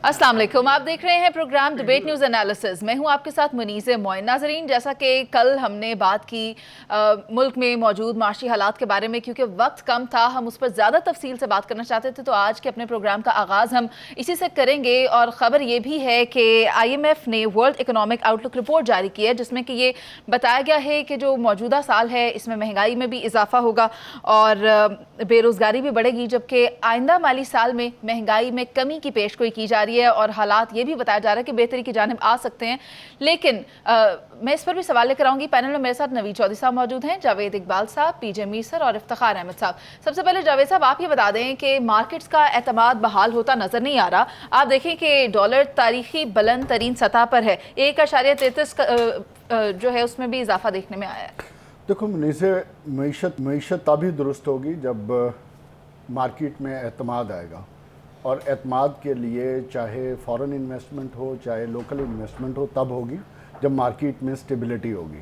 अस्सलाम वालेकुम, आप देख रहे हैं प्रोग्राम डिबेट न्यूज़ एनालिसिस। मैं हूं आपके साथ मुनीज़ मोइन। नाज़रीन, जैसा कि कल हमने बात की मुल्क में मौजूद माशी हालात के बारे में, क्योंकि वक्त कम था, हम उस पर ज़्यादा तफसील से बात करना चाहते थे, तो आज के अपने प्रोग्राम का आगाज़ हम इसी से करेंगे। और ख़बर ये भी है कि IMF ने वर्ल्ड इकनॉमिक आउटलुक रिपोर्ट जारी की है, जिसमें कि ये बताया गया है कि जो मौजूदा साल है इसमें महंगाई में भी इजाफा होगा और बेरोज़गारी भी बढ़ेगी, जबकि आइंदा माली साल में महंगाई में कमी की पेशगोई की जा रही है और हालात ये भी बताया जा रहा है कि बेहतरी की जानिब आ सकते हैं। लेकिन मैं इस पर भी सवाल लेकर आऊंगी। पैनल में मेरे साथ नवीद चौधरी साहब मौजूद हैं, जावेद इकबाल साहब, PJ मीर सर और इफ्तिखार अहमद साहब। सबसे पहले जावेद साहब, आप ये बता दें कि मार्केट्स का एतमाद बहाल होता नजर नहीं आ रहा। आप देखें कि डॉलर तारीखी बुलंद तरीन सतह पर है, 1.33 जो है उसमें भी इजाफा देखने में आया है। देखो, मीशत तभी दुरुस्त होगी जब मार्केट में एतमाद आएगा, और एतमाद के लिए चाहे फॉरेन इन्वेस्टमेंट हो चाहे लोकल इन्वेस्टमेंट हो तब होगी जब मार्केट में स्टेबिलिटी होगी।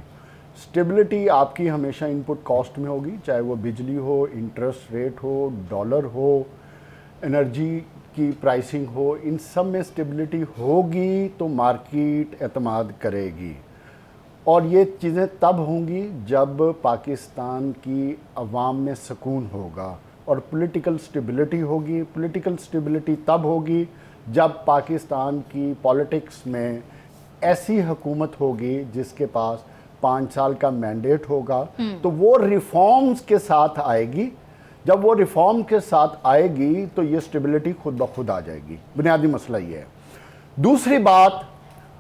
स्टेबिलिटी आपकी हमेशा इनपुट कॉस्ट में होगी, चाहे वो बिजली हो, इंटरेस्ट रेट हो, डॉलर हो, एनर्जी की प्राइसिंग हो, इन सब में स्टेबिलिटी होगी तो मार्केट एतमाद करेगी। और ये चीज़ें तब होंगी जब पाकिस्तान की अवाम में सुकून होगा और पॉलिटिकल स्टेबिलिटी होगी। पॉलिटिकल स्टेबिलिटी तब होगी जब पाकिस्तान की पॉलिटिक्स में ऐसी हुकूमत होगी जिसके पास 5 साल का मैंडेट होगा, तो वो रिफॉर्म्स के साथ आएगी। जब वो रिफॉर्म के साथ आएगी तो ये स्टेबिलिटी खुद ब खुद आ जाएगी। बुनियादी मसला ये है। दूसरी बात,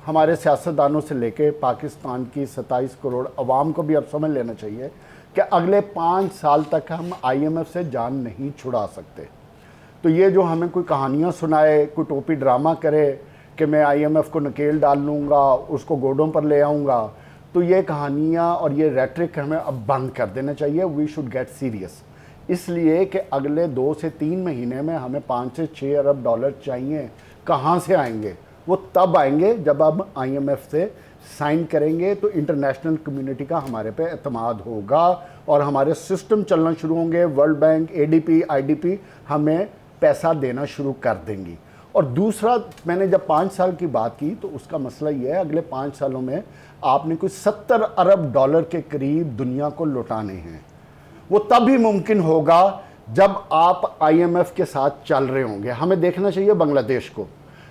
हमारे सियासतदानों से लेके पाकिस्तान की 27 करोड़ अवाम को भी अब समझ लेना चाहिए कि अगले 5 साल तक हम IMF से जान नहीं छुड़ा सकते। तो ये जो हमें कोई कहानियाँ सुनाए, कोई टोपी ड्रामा करे कि मैं IMF को नकेल डाल लूँगा, उसको गोडों पर ले आऊँगा, तो ये कहानियाँ और ये रेटरिक हमें अब बंद कर देना चाहिए। वी शुड गेट सीरियस, इसलिए कि अगले 2 से 3 महीने में हमें 5 से 6 अरब डॉलर चाहिए। कहाँ से आएंगे? वो तब आएंगे जब अब IMF से साइन करेंगे, तो इंटरनेशनल कम्युनिटी का हमारे पे एतमाद होगा और हमारे सिस्टम चलना शुरू होंगे। वर्ल्ड बैंक, ADP, IDP हमें पैसा देना शुरू कर देंगी। और दूसरा, मैंने जब 5 साल की बात की तो उसका मसला ये है, अगले 5 सालों में आपने कुछ 70 अरब डॉलर के करीब दुनिया को लौटाने हैं। वो तभी मुमकिन होगा जब आप IMF के साथ चल रहे होंगे। हमें देखना चाहिए बांग्लादेश को,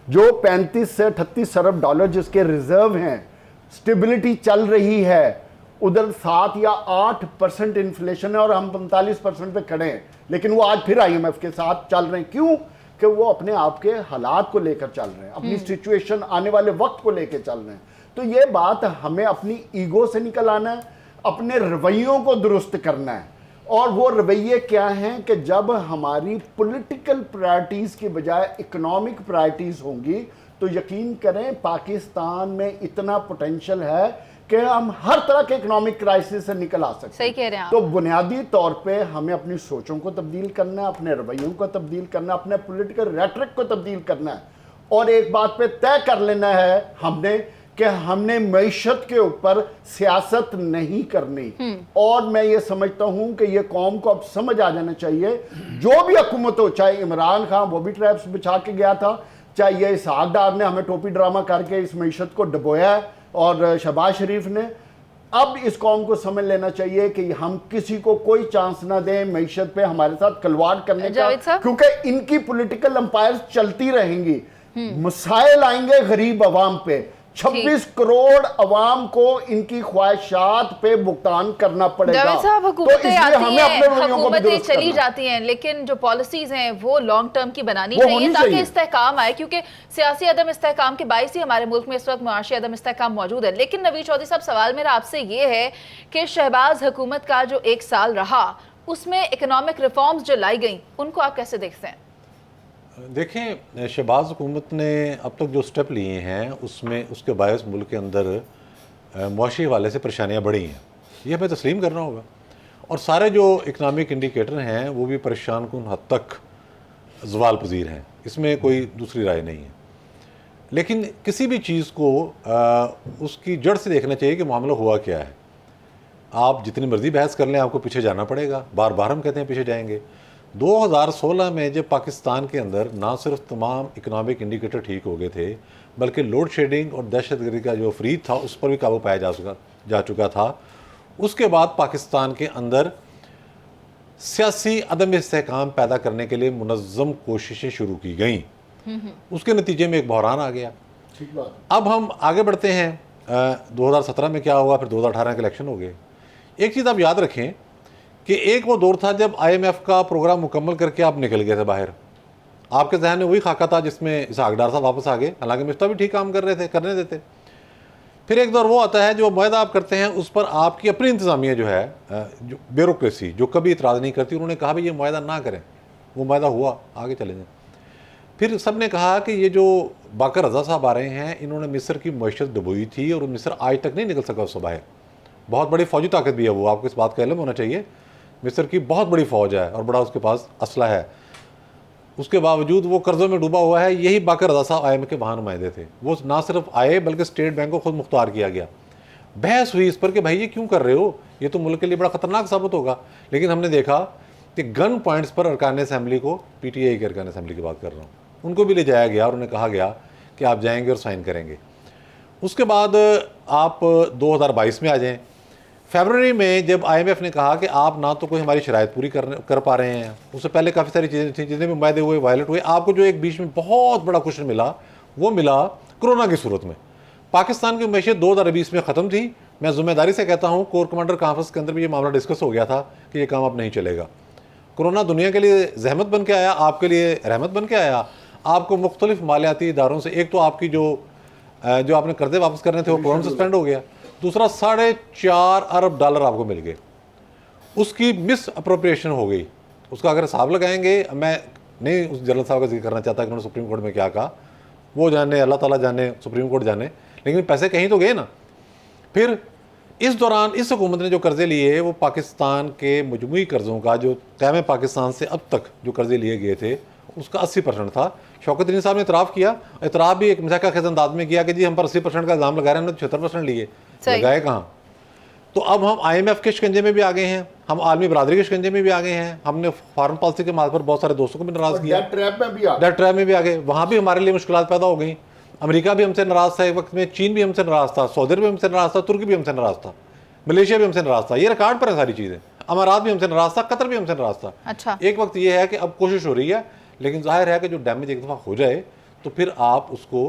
जो 35 से 38 अरब डॉलर जिसके रिजर्व हैं, स्टेबिलिटी चल रही है, उधर 7 या 8% इन्फ्लेशन है और हम 45% पे खड़े हैं, लेकिन वो आज फिर IMF के साथ चल रहे हैं। क्यों? कि वो अपने आप के हालात को लेकर चल रहे हैं, अपनी सिचुएशन, आने वाले वक्त को लेकर चल रहे हैं। तो ये बात हमें अपनी ईगो से निकल आना है, अपने रवैयों को दुरुस्त करना है। और वो रवैये क्या हैं कि जब हमारी पॉलिटिकल प्रायोरिटीज़ की बजाय इकोनॉमिक प्रायोरिटीज़ होंगी, तो यकीन करें पाकिस्तान में इतना पोटेंशियल है कि हम हर तरह के इकोनॉमिक क्राइसिस से निकल आ सकते हैं। सही कह रहे हैं आप। तो बुनियादी तौर पे हमें अपनी सोचों को तब्दील करना है, अपने रवैयों को तब्दील करना है, अपने पॉलिटिकल रेटरिक को तब्दील करना है। और एक बात पे तय कर लेना है हमने कि हमने मईशत के ऊपर सियासत नहीं करनी। और मैं ये समझता हूं कि ये कौम को अब समझ आ जाना चाहिए, जो भी हुकूमत हो, चाहे इमरान खान वो भी ट्रैप्स बिछा के गया था, चाहे ये इसहाक डार ने हमें टोपी ड्रामा करके इस मईशत को डुबोया है, और शहबाज शरीफ ने, अब इस कौम को समझ लेना चाहिए कि हम किसी को कोई चांस ना दें मईशत पे हमारे साथ खिलवाड़ करने का, क्योंकि इनकी पॉलिटिकल अंपायर चलती रहेंगी। मसाइल आएंगे गरीब अवाम पे, 26 करोड़ अवाम को इनकी ख्वाहिशात पे भुगतान करना पड़ेगा। हुकूमतें आती हैं, हुकूमतें चली जाती हैं, लेकिन जो पॉलिसीज हैं वो लॉन्ग टर्म की बनानी चाहिए ताकि इस्तेहकाम आए, क्योंकि सियासी अदम इस्तेहकाम के बायस ही हमारे मुल्क में इस वक्त मुआशी अदम इस्तेहकाम मौजूद है। लेकिन नवीद चौधरी साहब, सवाल मेरा आपसे ये है कि शहबाज हुकूमत का जो 1 साल रहा, उसमें इकोनॉमिक रिफॉर्म्स जो लाई गई, उनको आप कैसे देखते हैं? देखें, शहबाज हुकूमत ने अब तक जो स्टेप लिए हैं उसमें उसके बायस मुल्क के अंदर मुआशी हवाले से परेशानियाँ बढ़ी हैं, ये हमें तस्लीम करना होगा। और सारे जो इकनॉमिक इंडिकेटर हैं वो भी परेशान कुन हद तक ज़वाल पजीर हैं, इसमें कोई दूसरी राय नहीं है। लेकिन किसी भी चीज़ को उसकी जड़ से देखना चाहिए कि मामला हुआ क्या है। आप जितनी मर्ज़ी बहस कर लें, आपको पीछे जाना पड़ेगा, बार बार हम कहते हैं पीछे जाएंगे। 2016 में जब पाकिस्तान के अंदर ना सिर्फ तमाम इकोनॉमिक इंडिकेटर ठीक हो गए थे, बल्कि लोड शेडिंग और दहशतगर्दी का जो फ्रीज था उस पर भी काबू पाया जा चुका था। उसके बाद पाकिस्तान के अंदर सियासी अदम इस्तेहकाम पैदा करने के लिए मुनज़्ज़म कोशिशें शुरू की गई। उसके नतीजे में एक बहरान आ गया। ठीक बात। अब हम आगे बढ़ते हैं। 2017 में क्या हुआ, फिर 2018 के इलेक्शन हो गए। एक चीज़ आप याद रखें कि एक वो दौर था जब IMF का प्रोग्राम मुकम्मल करके आप निकल गए थे बाहर। आपके जहन में वही खाका था जिसमें इसहाक डार साहब वापस आ गए, हालांकि मिफ्ता भी ठीक काम कर रहे थे, करने देते। फिर एक दौर वो आता है जो मुआहदा आप करते हैं उस पर आपकी अपनी इंतज़ामिया जो है, जो ब्यूरोक्रेसी जो कभी इतराज़ नहीं करती, उन्होंने कहा भाई ये मुआहदा ना करें। वो मुआहदा हुआ, आगे चले जाएँ। फिर सब ने कहा कि ये जो बाकर रज़ा साहब आ रहे हैं, इन्होंने मिस्र की मईशत डुबोई थी और मिस्र आज तक नहीं निकल सका उससे बाहर। बहुत बड़ी फौजी ताकत भी है वो, आपको इस बात का इल्म होना चाहिए। मिस्र की बहुत बड़ी फ़ौज है और बड़ा उसके पास असला है। उसके बावजूद वो कर्ज़ों में डूबा हुआ है। यही बाकर रज़ा साहब IMF के वहाँ नुमाइंदे थे। वो ना सिर्फ आए बल्कि स्टेट बैंक को खुद मुख्तार किया गया। बहस हुई इस पर कि भाई ये क्यों कर रहे हो, ये तो मुल्क के लिए बड़ा ख़तरनाक साबित होगा। लेकिन हमने देखा कि गन पॉइंट्स पर अरकान असम्बली को, PTI के अरकान असम्बली की बात कर रहा हूँ, उनको भी ले जाया गया और उन्हें कहा गया कि आप जाएंगे और साइन करेंगे। उसके बाद आप 2022 में आ जाएं। फरवरी में जब IMF ने कहा कि आप ना तो कोई हमारी शराइत पूरी कर पा रहे हैं, उससे पहले काफ़ी सारी चीज़ें थी, जितने भी मुआहदे हुए वायलेट हुए। आपको जो एक बीच में बहुत बड़ा क्वेश्चन मिला वो मिला कोरोना की सूरत में। पाकिस्तान की मैशियत 2020 में ख़त्म थी। मैं ज़िम्मेदारी से कहता हूँ कोर कमांडर कॉन्फ्रेंस के अंदर भी ये मामला डिस्कस हो गया था कि ये काम अब नहीं चलेगा। कोरोना दुनिया के लिए जहमत बन के आया, आपके लिए रहमत बन के आया। आपको मुख्तलिफ मालियाती इदारों से, एक तो आपकी जो आपने कर्जे वापस करने थे वो फ़ौरन सस्पेंड हो गया, दूसरा $4.5 अरब आपको मिल गए, उसकी मिस अप्रोप्रिएशन हो गई। उसका अगर हिसाब लगाएंगे, मैं नहीं उस जनरल साहब का जिक्र करना चाहता कि उन्होंने सुप्रीम कोर्ट में क्या कहा, वो जाने, अल्लाह ताला जाने, सुप्रीम कोर्ट जाने, लेकिन पैसे कहीं तो गए ना। फिर इस दौरान इस हुकूमत ने जो कर्जे लिए वो पाकिस्तान के मजमूई कर्ज़ों का, जो क़याम पाकिस्तान से अब तक जो कर्जे लिए गए थे उसका 80% था। शौकत तरीन साहब ने इतराफ़ किया, इतराफ़ भी एक मजाका खेज़ अंदाज में किया कि जी हम पर 80% का इल्ज़ाम लगा रहे हैं, हमने 76% लिए, लगाए कहाँ। तो अब हम IMF के शिकंजे में भी आ गए हैं, हम आलमी बरादरी के शिकंजे में भी आ गए हैं, हमने फॉरेन पॉलिसी के माल पर बहुत सारे दोस्तों को भी नाराज़ किया, डेट ट्रैप में भी आ गए, वहाँ भी हमारे लिए मुश्किलात पैदा हो गई। अमेरिका भी हमसे नाराज़ था एक वक्त में, चीन भी हमसे नाराज़ था, सऊदी भी हमसे नाराज़ था, तुर्की भी हमसे नाराज़ था, मलेशिया भी हमसे नाराज़ था। ये रिकॉर्ड पर है सारी चीज़ें। अमारात भी हमसे नाराज़ था, कतर भी हमसे नाराज़ था। अच्छा, एक वक्त ये है कि अब कोशिश हो रही है, लेकिन जाहिर है कि जो डैमेज एक दफ़ा हो जाए तो फिर आप उसको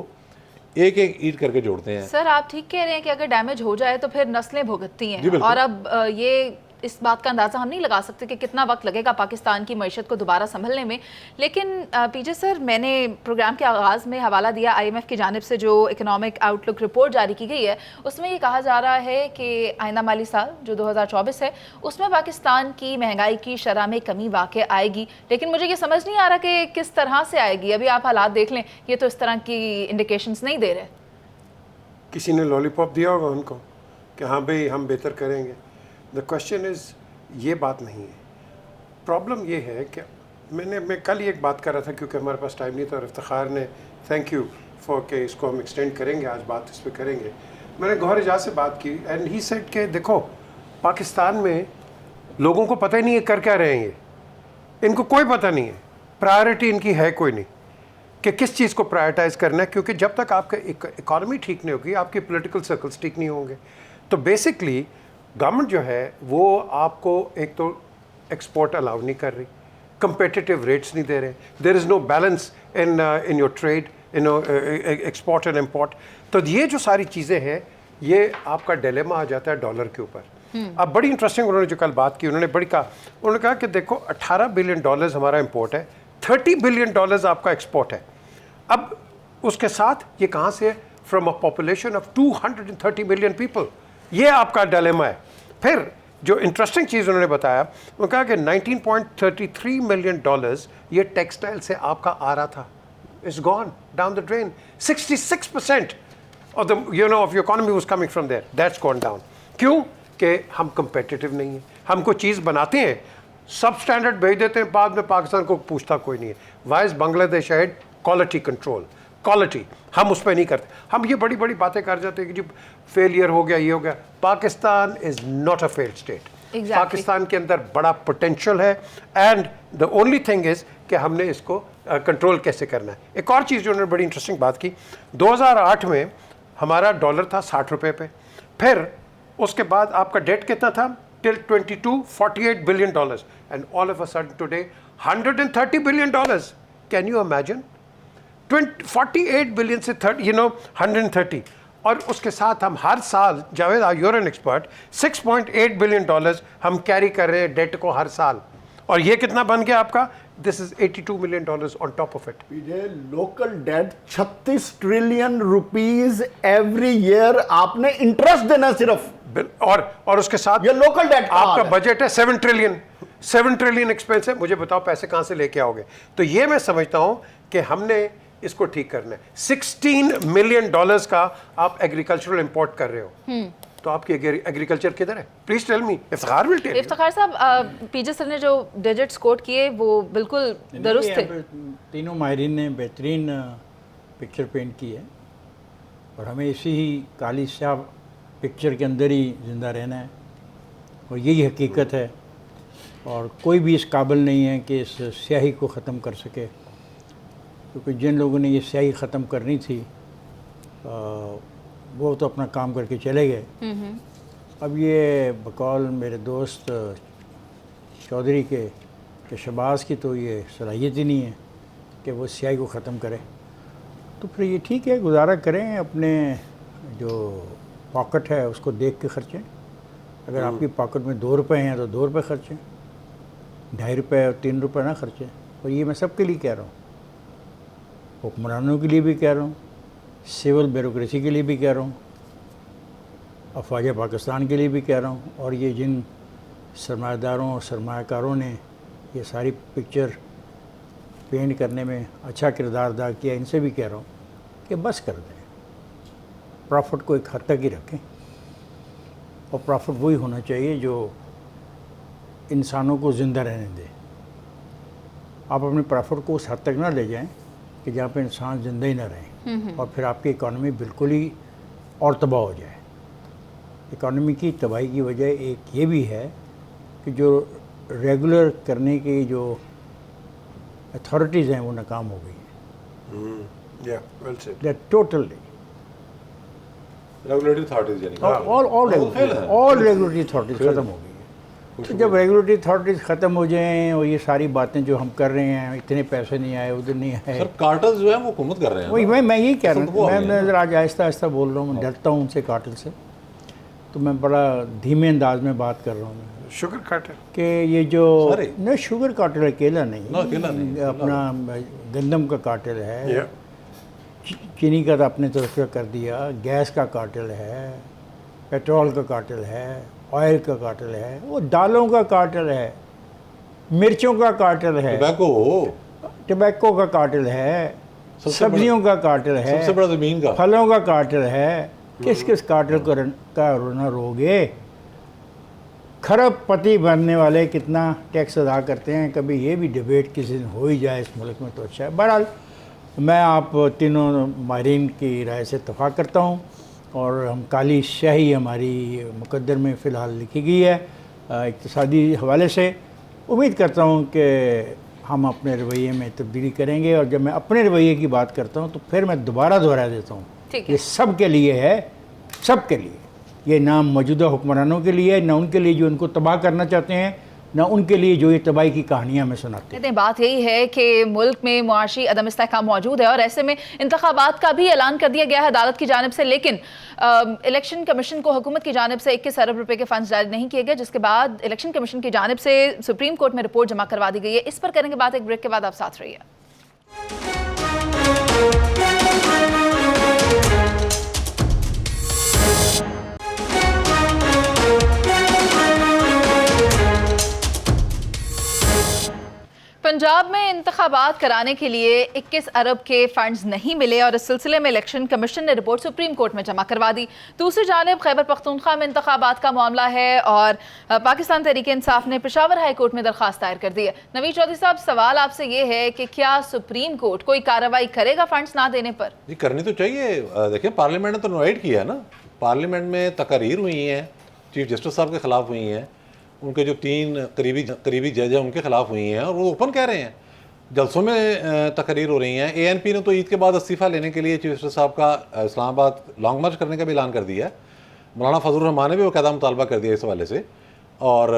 एक एक ईट करके जोड़ते हैं। सर आप ठीक कह रहे हैं कि अगर डैमेज हो जाए तो फिर नस्लें भुगतती हैं, और अब ये इस बात का अंदाज़ा हम नहीं लगा सकते कि कितना वक्त लगेगा पाकिस्तान की मईशत को दोबारा संभलने में। लेकिन पीजे सर, मैंने प्रोग्राम के आगाज़ में हवाला दिया IMF की जानिब से जो इकोनॉमिक आउटलुक रिपोर्ट जारी की गई है, उसमें ये कहा जा रहा है कि आइंदा माली साल जो 2024 है उसमें पाकिस्तान की महंगाई की शरह में कमी वाक़ई आएगी। लेकिन मुझे ये समझ नहीं आ रहा कि किस तरह से आएगी। अभी आप हालात देख लें, ये तो इस तरह की इंडिकेशंस नहीं दे रहे। किसी ने लॉलीपॉप दिया होगा उनको कि हाँ भाई हम बेहतर करेंगे। द क्वेश्चन इज़, ये बात नहीं है। प्रॉब्लम ये है कि मैं कल ही एक बात कर रहा था, क्योंकि हमारे पास टाइम नहीं था, और इफ्तिखार ने थैंक यू फॉर के इसको हम एक्सटेंड करेंगे, आज बात इस पर करेंगे। मैंने गौहर एजाज से बात की एंड ही सेड कि देखो पाकिस्तान में लोगों को पता ही नहीं है कर क्या रहे हैं, ये इनको कोई पता नहीं है, प्रायोरिटी इनकी है कोई नहीं कि किस चीज़ को प्रायोरिटाइज़ करना है, क्योंकि जब तक आपका इकॉनमी ठीक नहीं होगी आपके पॉलिटिकल सर्कल्स ठीक नहीं होंगे। तो बेसिकली गवर्नमेंट जो है वो आपको एक तो एक्सपोर्ट अलाउ नहीं कर रही, कंपेटिटिव रेट्स नहीं दे रहे, there is no balance in your trade, in export and import. तो ये जो सारी चीज़ें हैं ये आपका डिलेमा आ जाता है डॉलर के ऊपर। अब बड़ी इंटरेस्टिंग उन्होंने जो कल बात की, उन्होंने कहा कि देखो $18 बिलियन हमारा इम्पोर्ट है, $30 बिलियन आपका एक्सपोर्ट है। अब उसके साथ ये कहाँ से है? From a population of 230 million people. ये आपका डिलेमा है। फिर जो इंटरेस्टिंग चीज़ उन्होंने बताया, उन्होंने कहा कि $19.33 मिलियन ये टेक्सटाइल से आपका आ रहा था, it's gone down the drain. 66% of the of your economy was coming from there, that's gone down. क्यों? कि हम कंपेटिटिव नहीं हैं। हम कोई चीज़ बनाते हैं, सब स्टैंडर्ड भेज देते हैं, बाद में पाकिस्तान को पूछता कोई नहीं है। Why is Bangladesh ahead? Quality control, quality हम उस पर नहीं करते। हम ये बड़ी बड़ी बातें कर जाते हैं कि जी फेलियर हो गया, ये हो गया। Pakistan is not a failed state. Exactly. Pakistan के अंदर बड़ा पोटेंशियल है and the only thing is कि हमने इसको कंट्रोल कैसे करना है। एक और चीज़ जो उन्होंने बड़ी इंटरेस्टिंग बात की, 2008 में हमारा डॉलर था 60 रुपये पे, फिर उसके बाद आपका डेट कितना था till 48 billion dollars and all of a sudden today 130 billion dollars. Can you imagine 48 billion से 130, और उसके साथ हम हर साल, Javed your an expert, 6.8 billion dollars हम कैरी कर रहे हैं डेट को हर साल, और ये कितना बन गया आपका, this is 82 million dollars on top of it. Local debt 36 trillion rupees every year आपने इंटरेस्ट देना सिर्फ, और उसके साथ ये लोकल डेट आपका बजट है 7 ट्रिलियन एक्सपेंस है। मुझे बताओ पैसे कहां से लेके आओगे? तो ये मैं समझता हूं कि हमने इसको ठीक करना है। 16 मिलियन डॉलर्स का आप एग्रीकल्चरल इंपोर्ट कर रहे हो, तो आपकी एग्रीकल्चर किधर है? Please tell me. Iftikhar will tell. Iftikhar sahab, PJ sir ने जो डिजिट्स कोट किए वो बिल्कुल दुरुस्त थे। तीनों माहिरीन ने बेहतरीन पिक्चर पेंट की है, और हमें इसी ही काली स्याह पिक्चर के अंदर ही ज़िंदा रहना है, और यही हकीकत है। और कोई भी इस काबिल नहीं है कि इस स्याही को ख़त्म कर सके, क्योंकि जिन लोगों ने ये स्याही ख़त्म करनी थी वो तो अपना काम करके चले गए। अब ये बकौल मेरे दोस्त चौधरी के शहबाज की तो ये सलाहियत ही नहीं है कि वो स्याही को ख़त्म करे, तो फिर ये ठीक है, गुजारा करें, अपने जो पॉकेट है उसको देख के ख़र्चें। अगर आपकी पॉकेट में 2 रुपये हैं तो 2 रुपये ख़र्चें, 2.5 रुपये और 3 रुपये ना ख़र्चें। और ये मैं सबके लिए कह रहा हूँ, हुक्मरानों के लिए भी कह रहा हूँ, सिविल ब्यूरोक्रेसी के लिए भी कह रहा हूँ, अफवाज पाकिस्तान के लिए भी कह रहा हूँ, और ये जिन सरमायादारों और सरमायाकारों ने ये सारी पिक्चर पेंट करने में अच्छा किरदार अदा किया, इनसे भी कह रहा हूँ कि बस कर दें, प्रॉफिट को एक हद तक ही रखें, और प्रॉफिट वही होना चाहिए जो इंसानों को ज़िंदा रहने दे। आप अपने प्रॉफिट को उस हद तक ना ले जाएं कि जहाँ पे इंसान ज़िंदा ही ना रहें, और फिर आपकी इकॉनमी बिल्कुल ही और तबाह हो जाए। इकॉनमी की तबाही की वजह एक ये भी है कि जो रेगुलर करने की जो अथॉरिटीज़ हैं वो नाकाम हो गई हैं। They're totally रेगुलेटरी अथॉरिटीज यानी all regulatory authorities ख़त्म हो गई है। तो जब रेगुलेटरी अथॉरिटीज़ ख़त्म हो जाएं और ये सारी बातें जो हम कर रहे हैं, इतने पैसे नहीं आए, उधर नहीं आए, सर कार्टल्स जो है वो हुकूमत कर रहे हैं। वही मैं यही कह रहा हूँ, मैं ज़रा आज आहिस्ता आहिस्ता बोल रहा हूँ, मैं डरता हूँ उनसे, कार्टल से, तो मैं बड़ा धीमे अंदाज में बात कर रहा हूँ। शुगर कार्टल कि ये जो न शुगर कार्टल अकेला नहीं, अपना गंदम का कार्टल है, चीनी का तो आपने तज़किरा कर दिया, गैस का कार्टल है, पेट्रोल का कार्टल है, ऑयल का कार्टल है, वो दालों का कार्टल है, मिर्चों का कार्टल है, टबैको का कार्टल है, सब्जियों का कार्टल है, सबसे बड़ा ज़मीन का, फलों का कार्टल है। किस किस कार्टल का रोना रोगे? खरबपति बनने वाले कितना टैक्स अदा करते हैं, कभी ये भी डिबेट किसी दिन हो ही जाए इस मुल्क में तो अच्छा है। बहरहाल मैं आप तीनों माहिरीन की राय से इत्तफ़ाक़ करता हूँ, और हम काली स्याही हमारी मुकद्दर में फ़िलहाल लिखी गई है इक़्तिसादी हवाले से। उम्मीद करता हूँ कि हम अपने रवैये में तब्दीली करेंगे, और जब मैं अपने रवैये की बात करता हूँ तो फिर मैं दोबारा दोहरा देता हूँ, ये सब के लिए है, सब के लिए। ये ना मौजूदा हुक्मरानों के लिए, ना उनके लिए जो उनको तबाह करना चाहते हैं, ना उनके लिए जो ये तबाही की कहानियाँ में सुनाते हैं। बात यही है कि मुल्क में मुआशी अदम इस्तेहकाम मौजूद है, और ऐसे में इंतखाबात का भी ऐलान कर दिया गया है अदालत की जानिब से, लेकिन इलेक्शन कमीशन को हुकूमत की जानिब से 21 अरब रुपए के फंड्स जारी नहीं किए गए, जिसके बाद इलेक्शन कमीशन की जानिब से सुप्रीम कोर्ट में रिपोर्ट जमा करवा दी गई है। इस पर करेंगे बात एक ब्रेक के बाद, आप साथ रहिए। पंजाब में इंतखाबात कराने के लिए 21 अरब के फंड्स नहीं मिले, और इस सिलसिले में इलेक्शन कमीशन ने रिपोर्ट सुप्रीम कोर्ट में जमा करवा दी। दूसरी जानिब खैबर पख्तूनख्वा में इंतखाबात का मामला है, और पाकिस्तान तहरीक इंसाफ ने पेशावर हाई कोर्ट में दरख्वास्त दायर कर दी है। नवीद चौधरी साहब, सवाल आपसे ये है कि क्या सुप्रीम कोर्ट कोई कार्रवाई करेगा फंड्स ना देने पर? जी करनी तो चाहिए। देखिए पार्लियामेंट ने तो इन्वाइट किया है ना, पार्लियामेंट में तकारीर हुई हैं, चीफ जस्टिस साहब के ख़िलाफ़ हुई हैं, उनके जो 3 करीबी जज हैं उनके खिलाफ हुई हैं, और वो ओपन कह रहे हैं, जलसों में तकरीर हो रही हैं। ANP ने तो ईद के बाद इस्तीफ़ा लेने के लिए चीफ मिनिस्टर साहब का इस्लामाबाद लॉन्ग मार्च करने का भी ऐलान कर दिया है। मौलाना फजलुर रहमान ने भी बाकायदा मुतालबा कर दिया इस हवाले से। और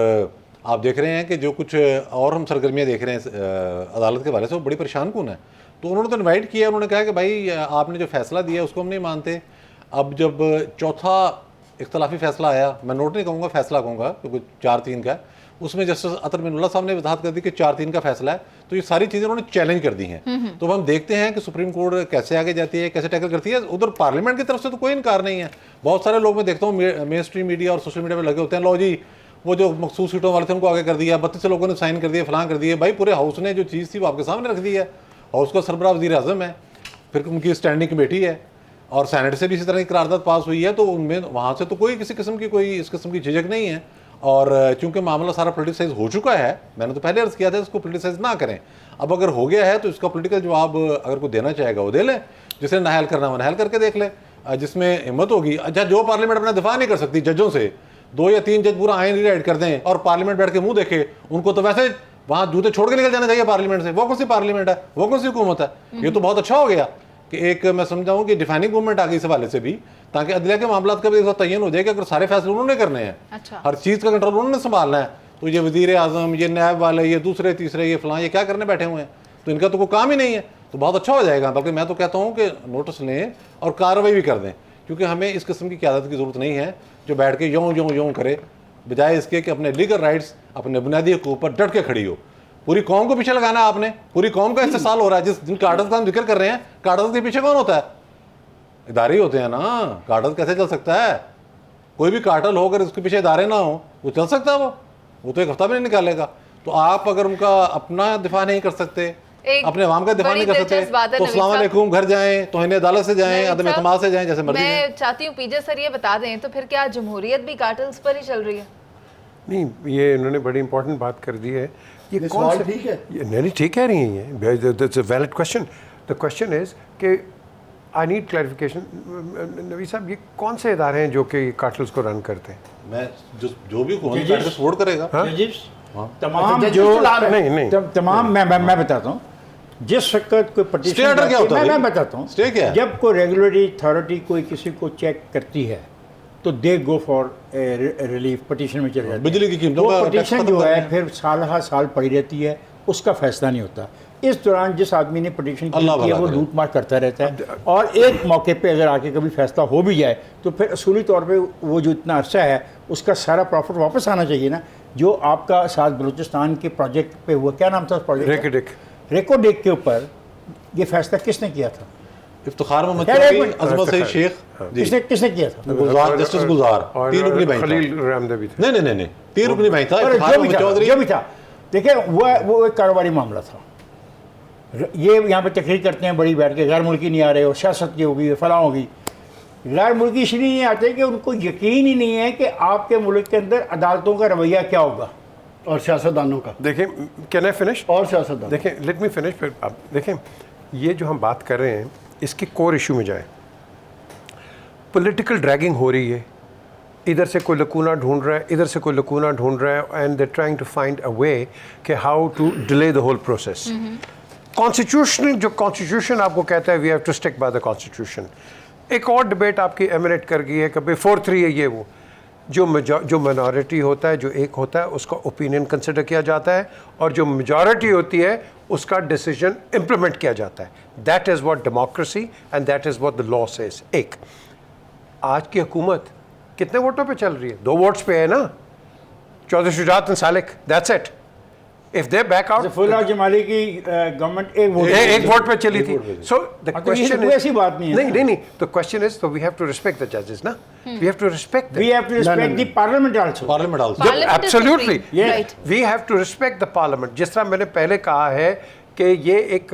आप देख रहे हैं कि जो कुछ और हम सरगर्मियाँ देख रहे हैं अदालत के हवाले से, वो बड़ी परेशान कौन है। तो उन्होंने तो इन्वाइट किया, उन्होंने कहा कि भाई आपने जो फैसला दिया उसको हम नहीं मानते। अब जब चौथा इख्तलाफी फैसला आया, मैं नोट नहीं कहूँगा, फैसला कहूँगा, क्योंकि 4-3 का, उसमें जस्टिस अतर मिनुल्लाह साहब ने वजाहत कर दी कि 4-3 का फैसला है। तो ये सारी चीज़ें उन्होंने चैलेंज कर दी हैं। तो अब हम देखते हैं कि सुप्रीम कोर्ट कैसे आगे जाती है, कैसे टैकल करती है। उधर पार्लियामेंट की तरफ से तो कोई इनकार नहीं है। बहुत सारे लोग मैं देखता हूँ मेन स्ट्रीम मीडिया और सोशल मीडिया पर लगे होते हैं, लो जी वो जो मखसूस सीटों वाले थे उनको आगे कर दिया, 32 लोगों ने साइन कर दिए, फलां कर दिए। भाई पूरे हाउस ने जो चीज़ थी वो आपके सामने रख दी है। हाउस का सरबराह वज़ीर आज़म है, फिर उनकी स्टैंडिंग कमेटी है, और सेनेट से भी इसी तरह की करारदाद पास हुई है। तो उनमें वहाँ से तो कोई किसी किस्म की कोई इस किस्म की झिझक नहीं है। और चूंकि मामला सारा पोलिटिसाइज हो चुका है, मैंने तो पहले अर्ज़ किया था इसको पोलिटिसाइज ना करें। अब अगर हो गया है तो इसका पोलिटिकल जवाब अगर कोई देना चाहेगा वो दे ले, जिसे नाहल करना वो नाहल करके देख ले, जिसमें हिम्मत होगी। अच्छा, जो पार्लियामेंट अपना दिफा नहीं कर सकती जजों से, 2 या 3 जज पूरा आइन रीराइट कर दें और पार्लियामेंट बैठ के मुंह देखे, उनको तो वैसे वहाँ जूते छोड़ के निकल जाना चाहिए पार्लियामेंट से। वो कौन सी पार्लियामेंट है, वो कौन सी हुकूमत है। ये तो बहुत अच्छा हो गया कि एक मैं समझाऊँ कि डिफाइनिंग मूवमेंट आ गई इस हवाले से भी, ताकि अदलिया के मामला का भी तयन हो जाए कि अगर सारे फैसले उन्होंने करने हैं, अच्छा। हर चीज़ का कंट्रोल उन्होंने संभालना है, तो ये वज़ीर आज़म, ये नायब वाले, ये दूसरे तीसरे, ये फलां, ये क्या करने बैठे हुए हैं। तो इनका तो कोई काम ही नहीं है। तो बहुत अच्छा हो जाएगा। बल्कि मैं तो कहता हूँ कि नोटिस लें और कार्रवाई भी कर दें, क्योंकि हमें इस किस्म की क़यादत की ज़रूरत नहीं है जो बैठ के यूँ करे, बजाय इसके कि अपने लीगल राइट्स, अपने बुनियादी हकूक़ पर डट के खड़ी हो। पूरी कौम को पीछे लगाना है आपने, पूरी कौम का इस्तेसाल हो रहा है। जिन कार्डर्स का हम जिक्र कर रहे हैं, कार्डर्स के पीछे कौन होता है, इदारे ही होते हैं ना। कार्डर्स कैसे चल सकता है, कोई भी कार्टल हो अगर उसके पीछे इदारे ना हो वो चल सकता है, वो तो एक हफ्ता भी नहीं निकालेगा। तो आप अगर उनका अपना दिफा नहीं कर सकते, अपने अवाम का दिफा नहीं कर सकते, तो अस्सलाम वालेकुम घर जाएं, तो इन्हें अदालत से जाएं, अदम एतमाद से जाएं, जैसे मर्जी। मैं चाहती हूँ पीजे सर ये बता दें, तो फिर क्या जमहूरियत भी कार्टल्स पर ही चल रही है? नहीं, ये इन्होंने बड़ी इंपॉर्टेंट बात कर दी है। ये कौन सवाल से ठीक है? नहीं, ठीक कह रही हैं ये, that's a valid question. The question is कि आई नीड क्लैरिफिकेशन। नबी साहब, ये कौन से इदारे हैं जो कि कार्टल्स को रन करते हैं? मैं जो भी हुकूमत सपोर्ट करेगा, तमाम जज जो नहीं तमाम मैं बताता हूँ, जिस वक्त कोई पटिशन Stay order क्या होता है? मैं बताता हूँ, Stay क्या है? जब कोई रेगुलेटरी अथॉरिटी कोई किसी को चेक करती है तो दे गो फॉर रिलीफ, पटिशन में चले जाते हैं। बिजली की कीमतों वो का पटिशन टैक्स जो खत्म है करना फिर साल हर साल पड़ी रहती है, उसका फैसला नहीं होता। इस दौरान जिस आदमी ने पटिशन की अल्लाह है भला वो करे। लूट मार करता रहता है, और एक मौके पे अगर आके कभी फैसला हो भी जाए तो फिर असूली तौर पे वो जो इतना अरसा है उसका सारा प्रॉफिट वापस आना चाहिए ना। जो आपका साथ बलूचिस्तान के प्रोजेक्ट पे हुआ, क्या नाम था उस प्रोजेक्ट? रेकोडेक के ऊपर ये फैसला किसने किया था? इफ्तिखार मोहम्मद यार, चौधरी, एक मिनट। अजमत सईद शेख, किसने किया था? गुलजार, जस्टिस गुलजार, और 3 रुकनी बेंच था। खलील रहमद भी थे। नहीं 3 रुकनी बेंच था। और इफ्तिखार जो भी मोहम्मद था, चौधरी, जो भी था, देखिए वो एक कारोबारी मामला था। ये यहाँ पे तकरीर करते हैं बड़ी बैठ के, गैर मुल्की नहीं आ रहे हो, सियासत की होगी, फलां होगी। गैर मुल्की इसलिए नहीं आते कि उनको यकीन ही नहीं है कि आपके मुल्क के अंदर अदालतों का रवैया क्या होगा, और सियासतदानों का। देखें, कैन आई फिनिश? और सियासतदान, देखें, लेट मी फिनिश। फिर आप देखें, ये जो हम बात कर रहे हैं इसकी कोर इशू में जाएं। पॉलिटिकल ड्रैगिंग हो रही है, इधर से कोई लकूना ढूंढ रहा है, इधर से कोई लकूना ढूंढ रहा है, and they trying to find a way कि how to delay the whole process. Constitution आपको कहता है we have to stick by the constitution. एक और डिबेट आपकी एमिनेट कर गई है कि भाई 4-3 है, ये वो जो मिनॉरिटी होता है, जो एक होता है, उसका ओपिनियन कंसिडर किया जाता है, और जो मेजॉरिटी होती है उसका डिसीजन इम्प्लीमेंट किया जाता है। That is what democracy and that is what the law says. एक आज की हुकूमत कितने वोटों पे चल रही है? 2 वोट्स पे है ना, Chaudhry Shujaat and Salik, that's it. If they back out, फुल्ला जमाली की गवर्नमेंट एक वोट पे चली थी। सो द क्वेश्चन कोई ऐसी बात नहीं है। नहीं, द क्वेश्चन इज, तो we have to respect the जजेस ना, we have to respect we have to respect the parliament also. Parliament also, absolutely, right. We have to respect the parliament. जिस तरह मैंने पहले कहा है कि ये एक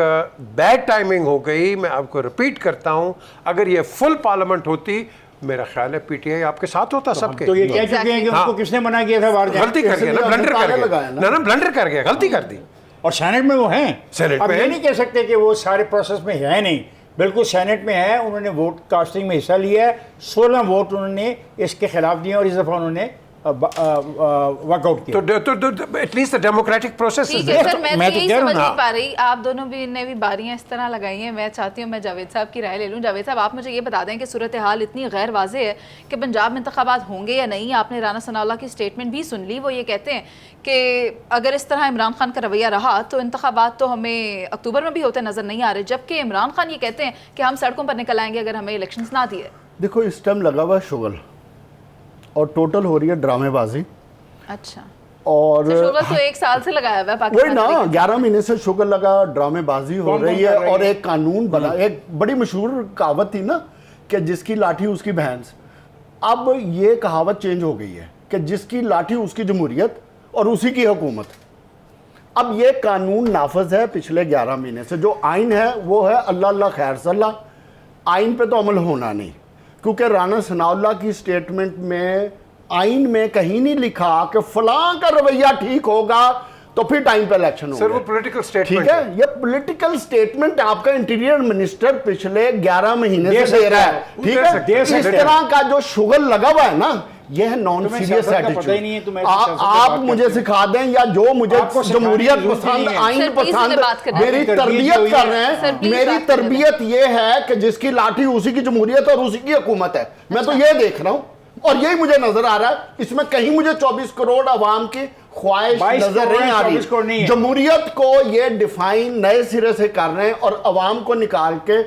बैड टाइमिंग हो गई, मैं आपको रिपीट करता हूँ, अगर ये फुल पार्लियामेंट होती, मेरा ख्याल है पीटीआई आपके साथ होता सबके। तो ये कह चुके हैं कि उनको किसने मना किया था बाहर जाने? गलती कर गया ना, ब्लंडर कर गया ना, ब्लंडर कर गया, गलती कर दी। और सेनेट में वो हैं, सेनेट अब में ये हैं। नहीं कह सकते कि वो सारे प्रोसेस में है नहीं, बिल्कुल सेनेट में है। उन्होंने वोट कास्टिंग में हिस्सा लिया है, 16 वोट उन्होंने इसके खिलाफ दिए और इस दफ़ा उन्होंने वर्कआउट किया। तो एटलीस्ट द डेमोक्रेटिक प्रोसेस ठीक इज है सर, मैं मैं तो तो यही कह रहा हूं समझ ना। नहीं पा रही, आप दोनों भी ने भी बारियां इस तरह लगाई हैं। मैं चाहती हूँ मैं जावेद साहब की राय ले लूँ। जावेद साहब, आप मुझे ये बता दें कि सूरत हाल इतनी गैर वाज़ेह है कि पंजाब में इंतखाबात होंगे या नहीं। आपने राना सनाउल्लाह की स्टेटमेंट भी सुन ली, वो ये कहते हैं कि अगर इस तरह इमरान खान का रवैया रहा तो इंतखाबात तो हमें अक्टूबर में भी होते नज़र नहीं आ रहे, जबकि इमरान खान ये कहते हैं कि हम सड़कों पर निकल आएंगे अगर हमें इलेक्शन ना दिए। देखो, इस टाइम लगा हुआ है शुगल और टोटल हो रही है ड्रामेबाजी। अच्छा, और शुगर तो 1 साल से लगाया हुआ है वही पाकिस्तान ना, तरीके से। 11 महीने से शुगर लगा, ड्रामेबाजी हो कौन-कौन रही कर है रही और है? एक कानून बना। एक बड़ी मशहूर कहावत थी ना कि जिसकी लाठी उसकी भैंस। अब ये कहावत चेंज हो गई है कि जिसकी लाठी उसकी जमहूरियत और उसी की हुकूमत। अब ये कानून नाफज है पिछले 11 महीने से। जो आइन है वो है अल्लाह अल्लाह खैर सल्लाह। आइन पे तो अमल होना नहीं, क्योंकि राना सनाउल्लाह की स्टेटमेंट में आइन में कहीं नहीं लिखा कि फलां का रवैया ठीक होगा तो फिर टाइम पे इलेक्शन होगा। सर वो पॉलिटिकल स्टेटमेंट ठीक है, ये पॉलिटिकल स्टेटमेंट आपका इंटीरियर मिनिस्टर पिछले 11 महीने से दे रहा है। ठीक है, इस तरह का जो शुगर लगा हुआ है ना, यह है नॉन तुम्हें सीरियस सियासत का पता ही नहीं है, तुम एटीट्यूड। ऐसी सियासत की आप बात मुझे करते हो। सिखा दें या जो मुझे आपको सिखाने जमहूरियत की जरूरत ही पसंद, नहीं है। आइन सर, प्लीज पसंद, मुझे बात करने दें। मेरी तरबियत तरबियत हुई कर है। रहे सर, हैं। प्लीज मेरी बात करने दें। तरबियत ये है कि जिसकी लाठी उसी की जमहूरियत और उसी की हुकूमत है। मैं तो ये देख रहा हूँ और यही मुझे नजर आ रहा है। इसमें कहीं मुझे 24 करोड़ आवाम की ख्वाहिश 22 नजर करोड़ नहीं आ 24 करोड़ नहीं रही। है। जमहूरियत को ये डिफाइन नए सिरे से कर रहे हैं और अवाम को निकाल के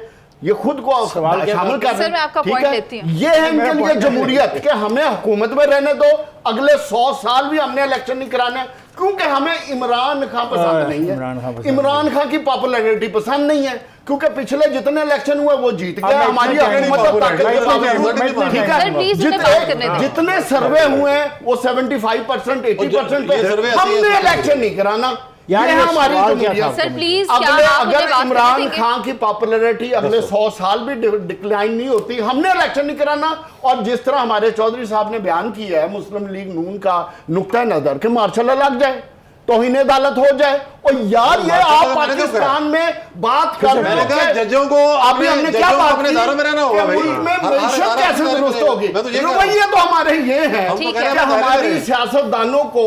ये खुद को सवाल क्या शामिल था? कर रहे हैं। सर, मैं आपका ठीक पॉइंट है? लेती हूँ। ये है मेरा इनके लिए पॉइंट जमहूरियत कि हमें हुकूमत में रहने दो, अगले 100 साल भी हमने इलेक्शन नहीं कराने, क्योंकि हमें इमरान खान पसंद नहीं इमरान खान है। पसंद इमरान खान की पॉपुलैरिटी पसंद नहीं है, क्योंकि पिछले जितने इलेक्शन हुए वो जीत गया। मैं हमारी इतना हुकूमत और ताकत के बावजूद, ठीक सर, प्लीज उन्हें बात करने है, दें। जितने सर्वे हुए हैं वो 75%, 80% ये सर्वे ऐसे हमने ही इलेक्शन नहीं कराना। यार, ये ये हमारी सवाल क्या जमहूरियत। था? सर, प्लीज क्या अगले आप मुझे अगर बात करने इमरान देंगे? खान की पॉपुलैरिटी अगले 100 साल भी डिक्लाइन नहीं होती, हमने इलेक्शन नहीं कराना। और जिस तरह हमारे चौधरी साहब ने बयान किया है मुस्लिम लीग नून का नुक्ता नजर के मार्शल लॉ लग जाए, तौहीन अदालत हो जाए। और यार ये आप पाकिस्तान में बात कर रहे मैंने हो कहा कि जजों को अभी हमने क्या बात अपने की दायरों में रहना होगा कि भाई। मुल्क में हर मईशत कैसे दायरे में दुरुस्त होगी। मैं तो ये कह रहा हूं। रवैये तो हमारे ये हैं हम तो कि कह रहे हैं दायरे में हमारी रहे। सियासतदानों को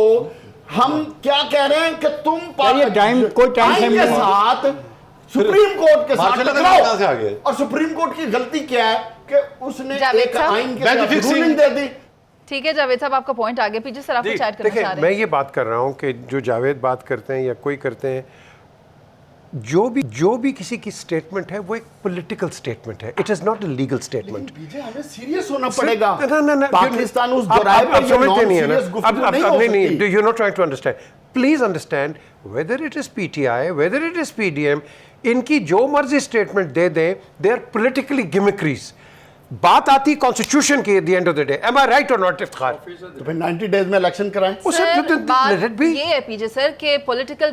हम क्या कह रहे हैं कि तुम यार, ये टाइम- कोई टाइम आइन फ्रेम के नहीं है। साथ सुप्रीम कोर्ट के साथ मार्शल लॉ टकराओ। कहां से आ गए? और सुप्रीम कोर्ट की गलती क्या है कि उसने जावेद एक साहब? आइन के Bench साथ fixing। रूलिंग दे दी। ठीक है जावेद साहब, आपका पॉइंट आगे। पीछे सर, आप कुछ ऐड करना देखिए, चाह रहे मैं हैं? ये बात कर रहा हूँ कि जो जावेद बात करते हैं या कोई करते हैं, जो भी किसी की स्टेटमेंट है वो एक पॉलिटिकल स्टेटमेंट है। It is not a legal statement. पीछे हमें सीरियस होना पड़ेगा। ना, पाकिस्तान उस आप दोराहे पर ये समझते नहीं है ना। non-serious गुफ्तगू नहीं हो नहीं, सकती। you're not trying to understand. Please understand, whether it is PTI, whether it is PDM, इनकी जो मर्जी स्टेटमेंट दे दें, they are politically gimmickries. बात आती कॉन्स्टिट्यूशन की, the end of the day, am I right और नॉट इफ्तिखार? तो फिर 90 डेज में इलेक्शन कराएं। सर, बात let it be. ये है पीजे सर कि पॉलिटिकल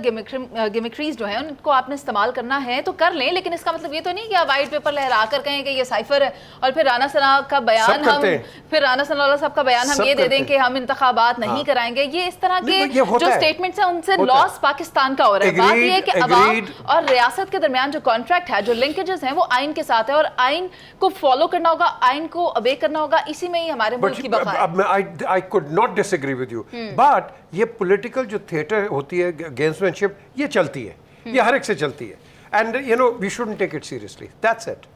गिमिक्रीज जो है उनको आपने इस्तेमाल करना है तो कर लें, लेकिन इसका मतलब ये तो नहीं कि आप वाइट पेपर लहरा कर कहें कि ये साइफर है और फिर राना सना का बयान सब करते हैं। फिर राना सनाउल्लाह साहब का बयान हम सब ये दे करते दें कि हम इंतखाबात नहीं कराएंगे। ये इस तरह नहीं, के ये होता जो है। स्टेटमेंट्स हैं उनसे होता लॉस है। पाकिस्तान का हो रहा है। बात ये है कि अवाम Agreed. और रियासत के दरमियान जो कॉन्ट्रैक्ट है, जो लिंकेजेस हैं, वो आइन के साथ है और आइन को फॉलो करना होगा, आइन को obey करना होगा। इसी में ही हमारे मुल्क की बका है। अब मैं I could not disagree with you, but ये पॉलिटिकल जो थिएटर होती है, गेम्समैनशिप, ये चलती है, ये हर एक से चलती है, and you know we shouldn't take it seriously, that's it.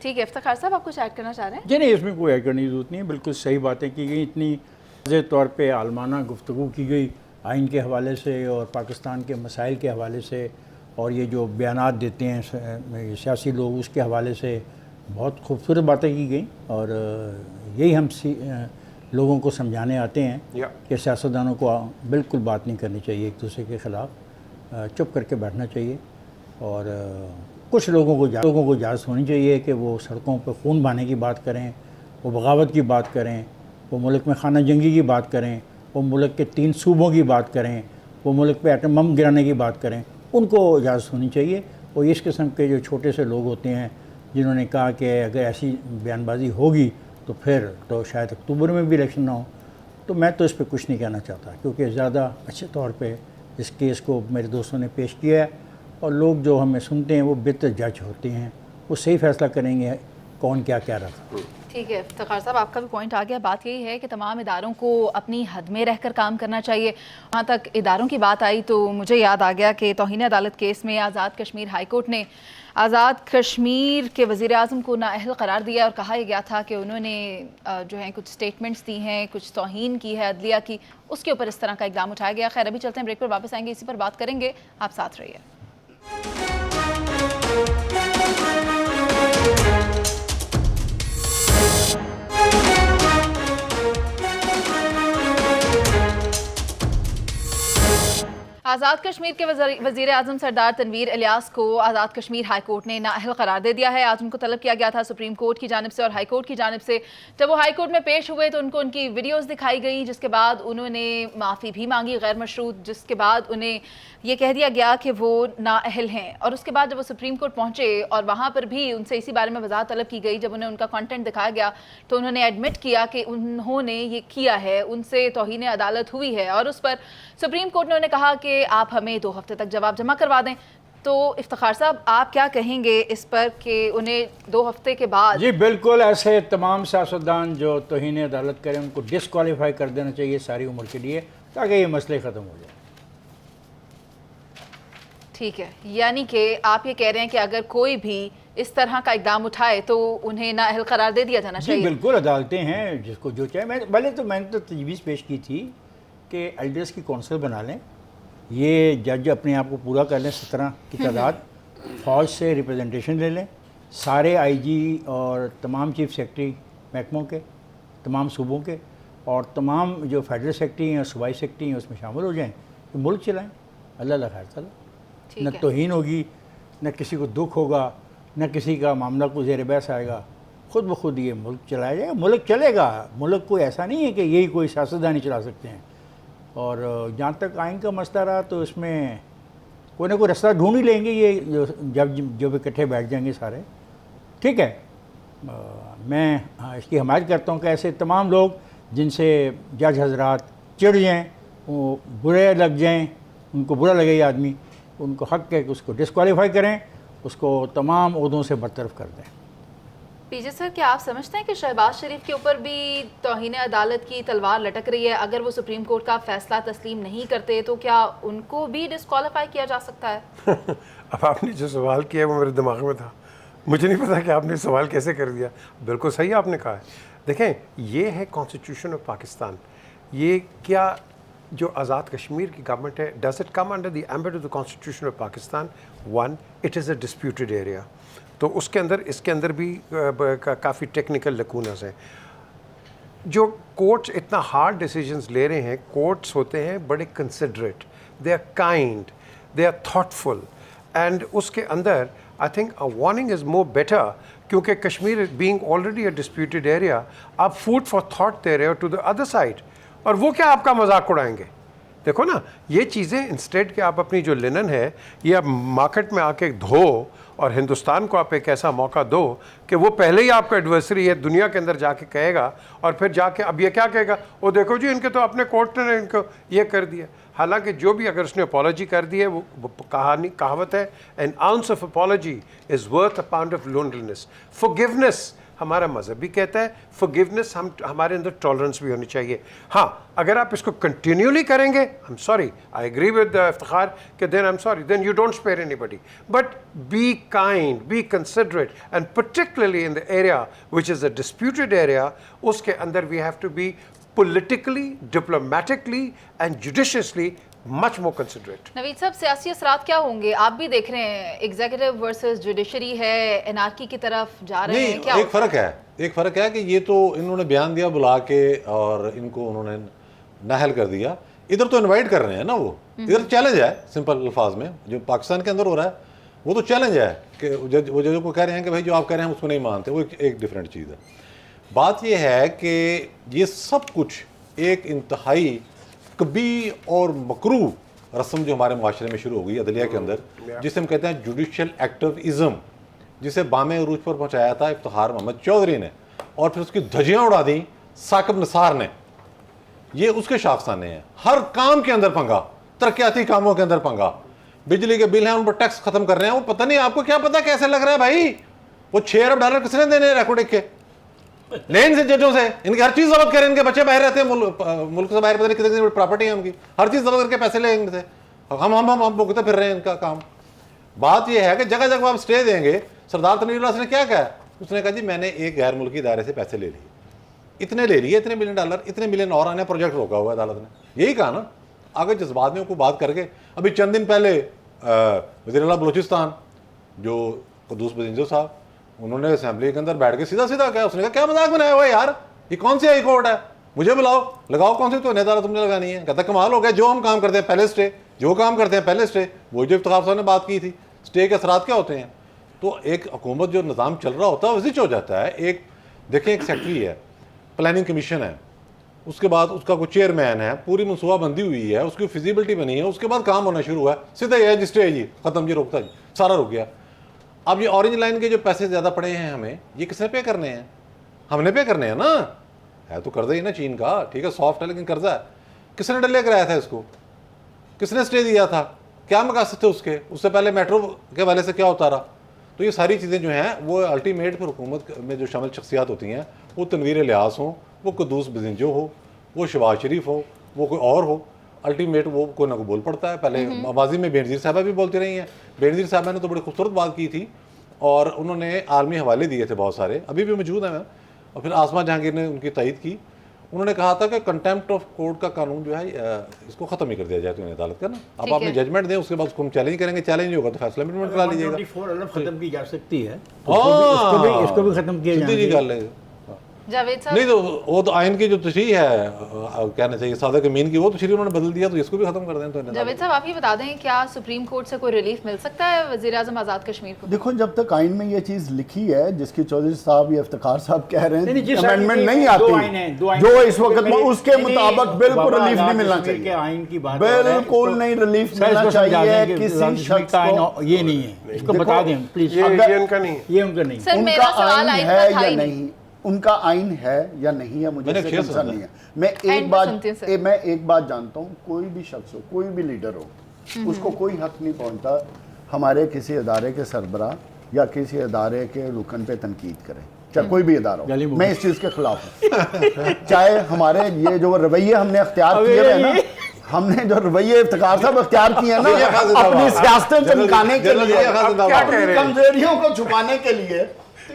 ठीक है, इफ्तिखार साहब, आप कुछ ऐड करना चाह रहे हैं? जी नहीं, इसमें कोई ऐड करने की जरूरत नहीं है। बिल्कुल सही बातें की गई, इतनी वाज़ेह तौर पे आलमाना गुफ्तगू की गई आइन के हवाले से और पाकिस्तान के मसाइल के हवाले से, और ये जो बयानात देते हैं सियासी लोग उसके हवाले से बहुत खूबसूरत बातें की गई। और यही हम लोगों को समझाने आते हैं कि सियासतदानों को बिल्कुल बात नहीं करनी चाहिए एक दूसरे के ख़िलाफ़, चुप करके बैठना चाहिए। और कुछ लोगों को इजाज़त होनी चाहिए कि वो सड़कों पर खून बहाने की बात करें, वो बगावत की बात करें, वो मुल्क में खाना जंगी की बात करें, वो मुल्क के 3 सूबों की बात करें, वो मुल्क पे एटम बम गिराने की बात करें, उनको इजाज़त होनी चाहिए। और इस किस्म के जो छोटे से लोग होते हैं जिन्होंने कहा कि अगर ऐसी बयानबाजी होगी तो फिर तो शायद अक्टूबर में भी इलेक्शन ना हो, तो मैं तो इस पर कुछ नहीं कहना चाहता, क्योंकि ज़्यादा अच्छे तौर पे इस केस को मेरे दोस्तों ने पेश किया है और लोग जो हमें सुनते हैं वो बेहतर जज होते हैं, वो सही फ़ैसला करेंगे कौन क्या कह रहा था। ठीक है इफ्तिखार साहब, आपका भी पॉइंट आ गया। बात यही है कि तमाम इदारों को अपनी हद में रहकर काम करना चाहिए। वहाँ तक इदारों की बात आई तो मुझे याद आ गया कि तौहीन अदालत केस में आज़ाद कश्मीर हाई कोर्ट ने आज़ाद कश्मीर के वज़ीर आज़म को नाअहल करार दिया और कहा गया था कि उन्होंने जो है कुछ स्टेटमेंट्स दी हैं, कुछ तौहीन की है अदलिया की, उसके ऊपर इस तरह का इक़दाम उठाया गया। खैर अभी चलते हैं ब्रेक पर, वापस आएंगे, इसी पर बात करेंगे, आप साथ रहिए। आज़ाद कश्मीर के वज़ीर आज़म सरदार तनवीर इलियास को आज़ाद कश्मीर हाई कोर्ट ने नाअहल करार दे दिया है। आज उनको तलब किया गया था सुप्रीम कोर्ट की जानिब से और हाई कोर्ट की जानिब से। जब वो हाई कोर्ट में पेश हुए तो उनको उनकी वीडियोस दिखाई गई, जिसके बाद उन्होंने माफ़ी भी मांगी गैर मशरूत, जिसके बाद उन्हें ये कह दिया गया कि वो नाअहल हैं। और उसके बाद जब वो सुप्रीम कोर्ट पहुँचे और वहाँ पर भी उनसे इसी बारे में वजाहत तलब की गई, जब उन्हें उनका कंटेंट दिखाया गया तो उन्होंने एडमिट किया कि उन्होंने ये किया है, उनसे तौहीन अदालत हुई है। और उस पर सुप्रीम कोर्ट ने उन्हें कहा कि आप हमें 2 हफ्ते तक जवाब जमा करवा दें। तो इफ्तिखार साहब, आप क्या कहेंगे इस पर कि उन्हें 2 हफ्ते के बाद? जी बिल्कुल, ऐसे तमाम सियासतदान जो तौहीन अदालत करें उनको डिसक्वालीफाई कर देना चाहिए सारी उम्र के लिए, ताकि ये मसले ख़त्म हो जाए। ठीक है, यानी कि आप ये कह रहे हैं कि अगर कोई भी इस तरह का इक़दाम उठाए तो उन्हें नाअहल करार दे दिया जाना चाहिए। जी बिल्कुल, अदालतें हैं, जिसको जो चाहे। मैंने तो तजवीज़ पेश की थी कि एल्डर्स की कौंसिल बना लें, ये जज अपने आप को पूरा कर लें, 17 की तादाद, फ़ौज से रिप्रेजेंटेशन ले लें, सारे आईजी और तमाम चीफ सेक्रेटरी महकमों के, तमाम सूबों के और तमाम जो फेडरल सेक्रेटरी हैं और सूबाई सेक्रेटरी हैं उसमें शामिल हो जाएं, तो मुल्क चलाएं। अल्लाह खैर चला, न तौहीन होगी, न किसी को दुख होगा, न किसी का मामला को ज़ेर बहस आएगा, ख़ुद ब खुद ये मुल्क चलाया जाएगा। मुल्क चलेगा, मुल्क कोई ऐसा नहीं है कि यही कोई सियासतदान ही चला सकते हैं। और जहाँ तक आइन का मसला रहा तो इसमें कोई ना कोई रास्ता ढूंढ ही लेंगे ये, जब इकट्ठे बैठ जाएंगे सारे। ठीक है, मैं इसकी हमायत करता हूँ कि ऐसे तमाम लोग जिनसे जज हजरात चिढ़ जाएँ, वो बुरे लग जाएँ, उनको बुरा लगे ये आदमी, उनको हक़ है कि उसको डिसक्वालीफाई करें, उसको तमाम ओहदों से बरतरफ कर दें। पीजे सर, क्या आप समझते हैं कि शहबाज शरीफ के ऊपर भी तौहीन अदालत की तलवार लटक रही है? अगर वो सुप्रीम कोर्ट का फैसला तस्लीम नहीं करते तो क्या उनको भी डिस्क्वालीफाई किया जा सकता है? अब आपने जो सवाल किया वो मेरे दिमाग में था, मुझे नहीं पता कि आपने सवाल कैसे कर दिया। बिल्कुल सही आपने कहा है। देखें, ये है कॉन्स्टिट्यूशन ऑफ पाकिस्तान। ये क्या जो आज़ाद कश्मीर की गवर्नमेंट है, does it come under the ambit of the constitution of Pakistan? 1, it is a disputed area, तो उसके अंदर इसके अंदर भी काफ़ी टेक्निकल लकूनस हैं। जो कोर्ट्स इतना हार्ड डिसीजंस ले रहे हैं, कोर्ट्स होते हैं बड़े considerate, they are kind, they are thoughtful, and उसके अंदर I think a warning is more better, क्योंकि Kashmir being already a disputed area, आप फूड फॉर थॉट दे रहे हो टू द अदर साइड, और वो क्या आपका मजाक उड़ाएंगे? देखो ना, ये चीज़ें इंस्टेड के आप अपनी जो लिनन है ये आप मार्केट में आके धो, और हिंदुस्तान को आप एक ऐसा मौका दो कि वो पहले ही आपका एडवर्सरी है, दुनिया के अंदर जाके कहेगा, और फिर जाके अब ये क्या कहेगा, वो देखो जी इनके तो अपने कोर्ट ने इनको ये कर दिया। हालांकि जो भी अगर उसने अपॉलॉजी कर दी है, वो कहावत है, N ounce of apology is worth a pound of loneliness. Forgiveness हमारा मज़हब भी कहता है, फॉरगिवनेस हमारे अंदर टॉलरेंस भी होनी चाहिए। हाँ, अगर आप इसको कंटिन्यूली करेंगे, I am sorry, I agree with Iftikhar कि then I am sorry, then you don't spare anybody, but be kind, be considerate, and particularly in the area which is a disputed area, उसके अंदर we have to be politically, diplomatically and judiciously much more considerate. Naveed साहब, सियासी असरात क्या होंगे? आप भी देख रहे हैं एग्जीक्यूटिव वर्सेस जुडिशरी है, एनार्की की तरफ जा रहे हैं, क्या? एक फ़र्क है कि ये तो इन्होंने बयान दिया बुला के और इनको उन्होंने नाहल कर दिया। इधर तो इनवाइट कर रहे हैं ना, वो इधर चैलेंज है, सिंपल अल्फाज में जो पाकिस्तान के अंदर हो रहा है वो तो चैलेंज है कि वो जजों को कह रहे हैं कि भाई जो आप कह रहे हैं उसको नहीं मानते, वो एक डिफरेंट चीज़ है। बात यह है कि ये सब कुछ एक इंतहाई कबी और मकरू रस्म जो हमारे माशरे में शुरू हो गई अदलिया के अंदर, जिसे हम कहते हैं जुडिशल एक्टिविज़म, जिसे बामे अरूज पर पहुँचाया था इफ्तिखार मोहम्मद चौधरी ने, और फिर उसकी धज्जियाँ उड़ा दी साकिब निसार ने। ये उसके शाखसाने हैं, हर काम के अंदर पंगा, तरक्याती कामों के अंदर पंगा, बिजली के बिल हैं उन पर टैक्स खत्म कर रहे हैं। वो पता नहीं, आपको क्या पता कैसे लग रहा है भाई, वो $6 अरब किसने देने रैको टेक के? लेन से, जजों से, इनकी हर चीज जब्त करें, इनके बच्चे बाहर रहते हैं, मुल्क से बाहर पता नहीं कितनी प्रॉपर्टी है उनकी, हर चीज जब्त करके पैसे ले इनसे, हम भुगते फिर रहे हैं इनका काम। बात यह है कि जगह जगह आप स्टे देंगे। सरदार तनवीर ने क्या कहा, उसने कहा जी मैंने एक गैर मुल्की इदारे से पैसे ले लिए, इतने ले लिए, इतने $1 मिलियन, इतने मिलियन और आने, प्रोजेक्ट रोका हुआ अदालत ने, यही कहा ना। आगे जज्बात में को बात करके, अभी चंद दिन पहले वज़ीर आला बलूचिस्तान जो कुद्दूस बजिंजो साहब, उन्होंने असेंबली के अंदर बैठ के सीधा सीधा कहा, उसने कहा क्या मजाक बनाया हुआ है यार, ये कौन सी हाई कोर्ट है, मुझे बुलाओ, लगाओ कौन सी तो अदालत तुमने लगानी है। कहता कमाल हो गया, जो हम काम करते हैं पहले स्टे, जो काम करते हैं पहले स्टे। वो जो इफ्तिखार साहब ने बात की थी, स्टे के असरात क्या होते हैं। तो एक हुकूमत जो निज़ाम चल रहा होता है वो स्विच हो जाता है। एक देखें, एक सेक्रेटरी है, प्लानिंग कमीशन है, उसके बाद उसका कोई चेयरमैन है, पूरी मनसूबाबंदी हुई है, उसकी फिजिबिलिटी बनी है, उसके बाद काम होना शुरू हुआ है, सीधा ये जी स्टे जी खत्म जी, रोकता जी, सारा रुक गया। अब ये ऑरेंज लाइन के जो पैसे ज़्यादा पड़े हैं हमें, ये किसने पे करने हैं, हमने पे करने हैं ना, है तो कर्जा ही ना चीन का, ठीक है सॉफ्ट है लेकिन कर्जा है। किसने डले कराया था इसको, किसने स्टे दिया था, क्या मकासद थे उसके, उससे पहले मेट्रो के वाले से क्या उतारा। तो ये सारी चीज़ें जो हैं वो अल्टीमेट फिर हुकूमत में जो शामिल शख्सियात होती हैं, वो तनवीर इलियास हो, वो कुद्दूस बजिंजो हो, वो शहबाज शरीफ हो, वो कोई और हो, अल्टीमेट वो कोई ना कोई बोल पड़ता है। पहले माजी में बेनज़ीर साहबा भी बोलती रही हैं। बेनज़ीर साहबा ने तो बड़ी खूबसूरत बात की थी और उन्होंने आलमी हवाले दिए थे बहुत सारे, अभी भी मौजूद हैं। और फिर आसमा जहांगीर ने उनकी तायद की, उन्होंने कहा था कि कंटेम्प्ट ऑफ कोर्ट का कानून जो है इसको ख़त्म ही कर दिया जाए तो अदालत का ना। अब आपने जजमेंट दें, उसके बाद उसको हम चैलेंज करेंगे, चैलेंज होगा तो फैसला इम्प्लीमेंट करा लीजिएगा। 124 खत्म की जा सकती है, इसको भी खत्म किया सीधी जी गल है। जावेद साहब, नहीं तो वो तो आइन की जो तशरीह है, कहना चाहिए सादक अमीन की, वो तशरीह उन्होंने बदल दिया, तो इसको भी खत्म कर दें तो जावेद साहब आप ही बता दें, क्या सुप्रीम कोर्ट से कोई रिलीफ मिल सकता है वज़ीर आज़म आज़ाद कश्मीर को? देखो, जब तक आइन में ये चीज़ लिखी है जिसकी चौधरी साहब या इफ्तिखार साहब कह रहे हैं अमेंडमेंट नहीं आती, जो इस वक्त में उसके मुताबिक बिल्कुल रिलीफ नहीं मिलना चाहिए, आइन की बात बिल्कुल नहीं रिलीफ मिलना चाहिए किसी शख्स को। ये नहीं है, इसको बता दें प्लीज, ये उनका नहीं है, ये उनका नहीं। सर मेरा उनका सवाल आइन आइन का है था या ही नहीं। नहीं, उनका आइन है या नहीं है, मुझे इससे कंसर्न नहीं है। मैं एक बात जानता हूँ, कोई भी शख्स हो, कोई भी लीडर हो, उसको कोई हक नहीं पहुंचता हमारे किसी अदारे के सरबरा या किसी अदारे के रुकन पे तनकीद करे, चाहे कोई भी अदारा हो। मैं इस चीज़ के खिलाफ हूँ। चाहे हमारे ये जो रवैये हमने अख्तियार किए हैं ना, हमने जो रवैये इफ्तिखार साहब अख्तियार किए हैं ना, अपनी सियासतें चमकाने के लिए, अपनी कमजोरियों को छुपाने के लिए,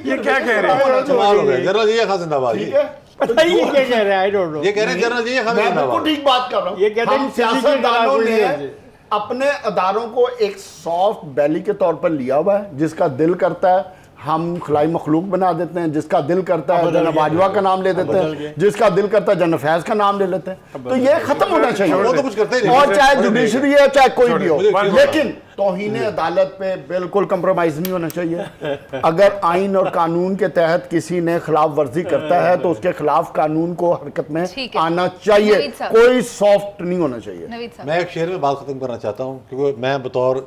ये क्या कह रहे हैं? जनरल जी खास जिंदाबाद, ठीक है, पता ही ये क्या कह रहे हैं, आई डोंट नो। ये कह रहे हैं जनरल जी खास मैं जिंदाबाद। बिल्कुल ठीक बात कर रहा हूँ। ये कहते हैं हम किसी की सियासतदानों कोई ने नहीं है। अपने अदारों को एक सॉफ्ट बैली के तौर पर लिया हुआ है, जिसका दिल करता है हम खलाई मखलूक बना देते हैं, जिसका दिल करता है जनरल बाजवा का नाम ले देते हैं, जिसका दिल करता है जनरल फैज का नाम ले लेते हैं। तो ये खत्म होना चाहिए, वो तो कुछ करते ही नहीं। और चाहे जुडिशरी है चाहे कोई भी हो, मुझे- लेकिन तौहीन अदालत पे बिल्कुल कंप्रोमाइज नहीं होना चाहिए। अगर आइन और कानून के तहत किसी ने खिलाफ वर्जी करता है तो उसके खिलाफ कानून को हरकत में ठीक है। आना चाहिए, नवीद साहब। कोई सॉफ्ट नहीं होना चाहिए। नवीद साहब, मैं एक शेर में बात ख़त्म करना चाहता हूँ, क्योंकि मैं बतौर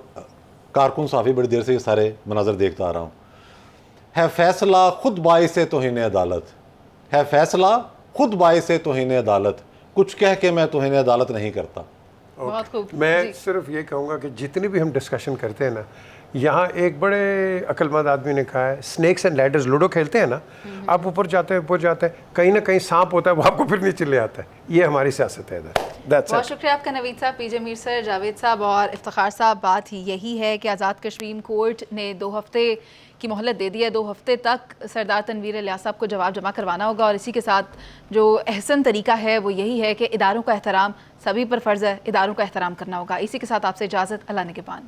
कारकुन साफ़ी बड़ी देर से ये सारे मनाजर देखता आ रहा हूँ। है फैसला खुद बाइसे तौहीन अदालत, है फैसला खुद बाइसे तौहीन अदालत, कुछ कह के मैं तौहीन अदालत नहीं करता। बहुत खूब। मैं जी। सिर्फ ये कहूँगा कि जितनी भी हम डिस्कशन करते हैं ना, यहाँ एक बड़े अक्लमंद आदमी ने कहा है, स्नेक्स एंड लैडर्स, लूडो खेलते हैं ना, आप ऊपर जाते हैं, कहीं ना कहीं सांप होता है, वो आपको फिर नीचे ले आता है। ये हमारी सियासत है इधर। That's बहुत it. शुक्रिया आपका नवीद साहब, पीजे मीर सर, जावेद साहब और इफ्तिखार साहब। बात ही यही है कि आज़ाद कश्मीर कोर्ट ने 2 हफ्ते की मोहलत दे दी है। 2 हफ्ते तक सरदार तनवीर इलियास साहब को जवाब जमा करवाना होगा, और इसी के साथ जो अहसन तरीका है वो यही है कि इदारों का एहतराम सभी पर फ़र्ज़ है, इदारों का एहतराम करना होगा। इसी के साथ आपसे इजाज़त, अल्लाह निगहबान।